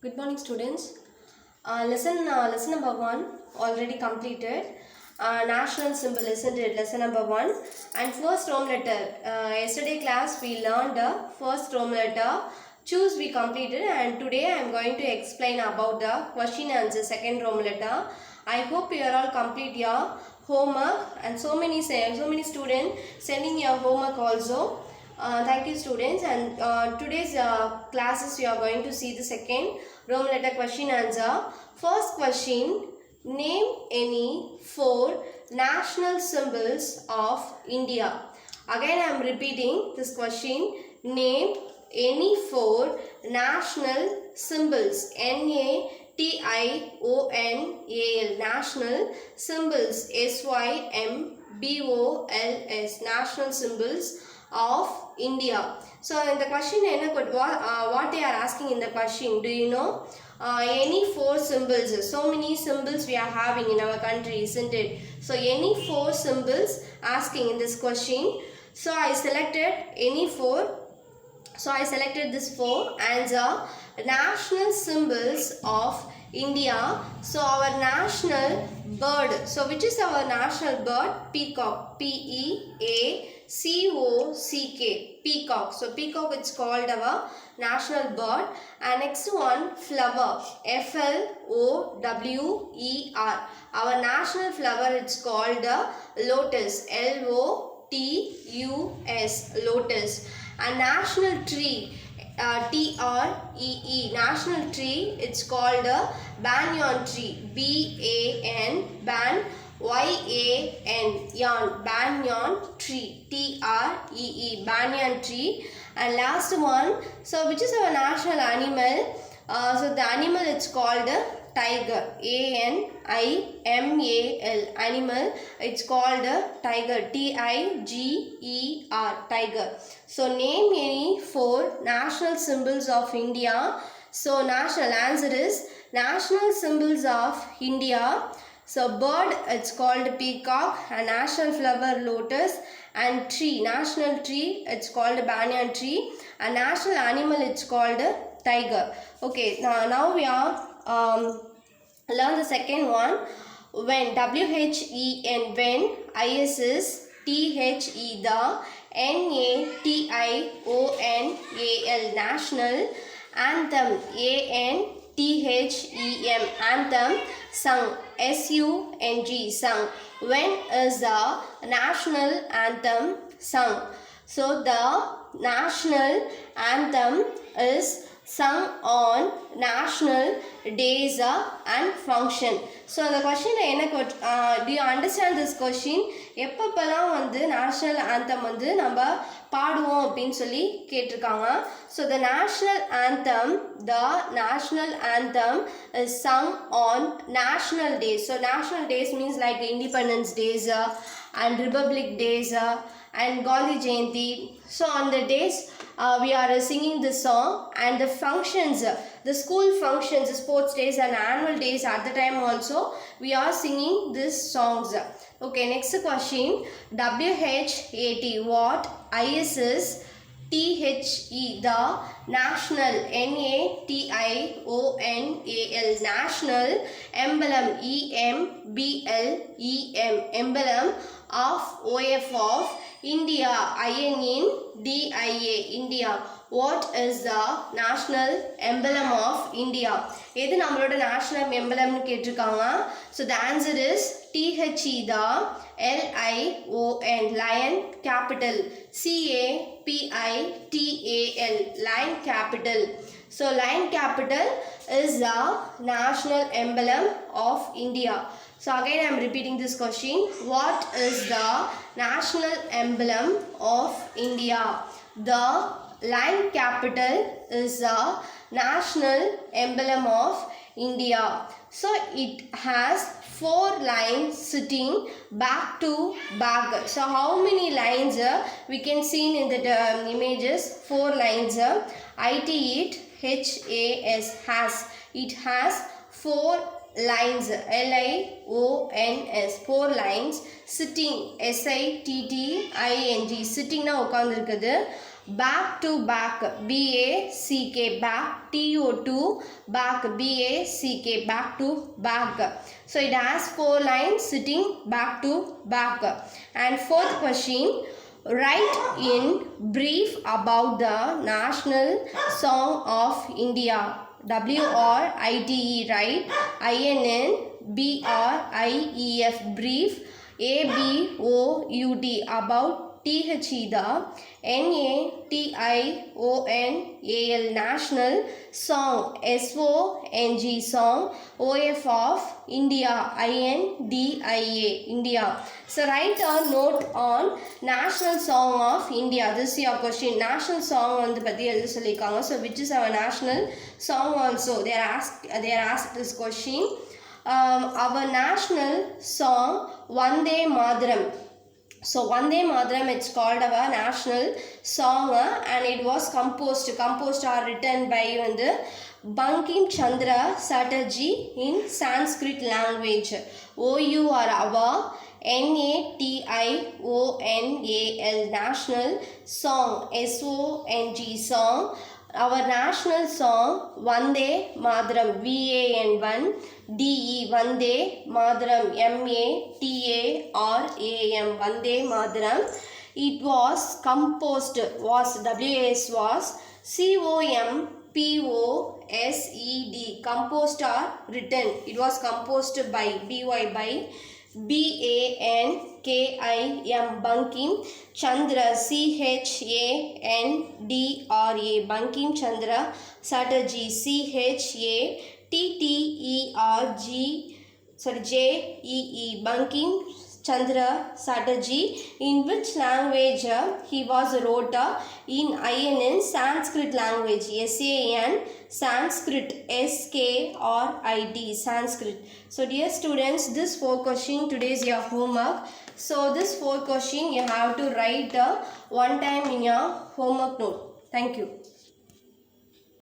Good morning, students. Lesson number 1 already completed. National symbol, isn't it? Lesson number 1 and first Rome letter. Yesterday class we learned the first Rome letter. Choose we completed, and today I am going to explain about the question answer second Rome letter. I hope you are all complete your homework, and so many students sending your homework also. Thank you, students, and today's classes we are going to see the second Rome letter question answer. First question: name any 4 national symbols of India. Again I am repeating this question. Name any 4 national symbols. NATIONAL, national symbols. SYMBOLS, national symbols of India. So in the question what they are asking in the question, do you know any 4 symbols? So many symbols we are having in our country, isn't it? So any 4 symbols asking in this question. So I selected any 4. So I selected this 4 answer. National symbols of India. So our national bird. So which is our national bird? Peacock. PEACOCK. Peacock. So peacock is called our national bird. And next one, flower. FLOWER. Our national flower is called lotus. LOTUS. Lotus. And national tree, TREE, national tree, it's called a banyan tree. BAN, ban, YAN, banyan tree. TREE, banyan tree. And last one, so which is our national animal? So the animal it's called a tiger. ANIMAL, animal, it's called a tiger. TIGER, tiger. So name any 4 national symbols of India. So national answer is national symbols of India. So bird, it's called peacock, and national flower lotus, and tree, national tree, it's called banyan tree, and national animal, it's called tiger. Okay, now we are learn the second one. When, WHEN, when, IS is THE, the, NATIONAL, national, anthem, ANTHEM, anthem, sung, SUNG, sung. When is the national anthem sung? So the national anthem is sung on national days and function. So the question do you understand this question? எப்பப்பெல்லாம் வந்து national anthem வந்து நம்ம பாடுவோம் அப்படின்னு சொல்லி கேட்டிருக்காங்க. So the national anthem is sung on national days. So national days means like Independence Days and Republic Days and Gandhi Jayanti. So on the days we are singing this song, and the functions, the school functions, sports days and annual days, at the time also we are singing these songs. Okay, next question. WHAT, what? IS is THE, the, national, NATIONAL, national, emblem, EMBLEM, emblem, of, OF, of, India, INDIA, India. What is the national emblem of India? எது நம்மளோட national emblem னு கேட்டிருக்காங்க. So the answer is THE, the, LION, lion, capital, CAPITAL, lion, capital. So lion capital is the national emblem of India. So again I am repeating this question. What is the national emblem of India? The lion capital is the national emblem of India. So it has 4 lines sitting back to back. So how many lines we can see in the images? 4 lines. IT HAS, it has 4 lines, LIONS, 4 lines. Sitting, SITTING, sitting na உட்கார்ந்திருக்குது. Back to back, B-A-C-K, back, T-O-2, back, B-A-C-K, back to back. So it has 4 lines sitting back to back. And fourth question, write in brief about the national song of India. W-R-I-T-E, write, I-N-N-B-R-I-E-F, brief, A-B-O-U-T, about, T-H-E, the, N-A-T-I-O-N-A-L, national song, S-O-N-G, song, O-F of India, I-N-D-I-A, India. So write a note on national song of India. This is your question. National song on the பத்தி சொல்லிருக்காங்க. So which is our national song also? They are asked this question. Our national song, Vande Mataram. So Vande Mataram, it's called our national song, and it was composed or written by Bankim Chandra Chatterjee in Sanskrit language. O-U or our, N-A-T-I-O-N-A-L, national song, S-O-N-G, song. Our national song, Vande Mataram, V-A-N-1, D-E, Vande Mataram, M-A-T-A-R-A-M, Vande Mataram. It was composed, W-A-S was, C-O-M-P-O-S-E-D, composed or written. It was composed by, B-Y, by, B-A-N-K-I-M, Bankim Chandra, C-H-A-N-D-R-A, Bankim Chandra Chatterjee, J-E-E, Bankim Chandra Chatterjee. In which language he was wrote? In INN, Sanskrit language, S-A-N, Sanskrit, S-K-R-I-T, Sanskrit. So dear students, this 4 question today is your homework. So this 4 question you have to write one time in your homework note. Thank you.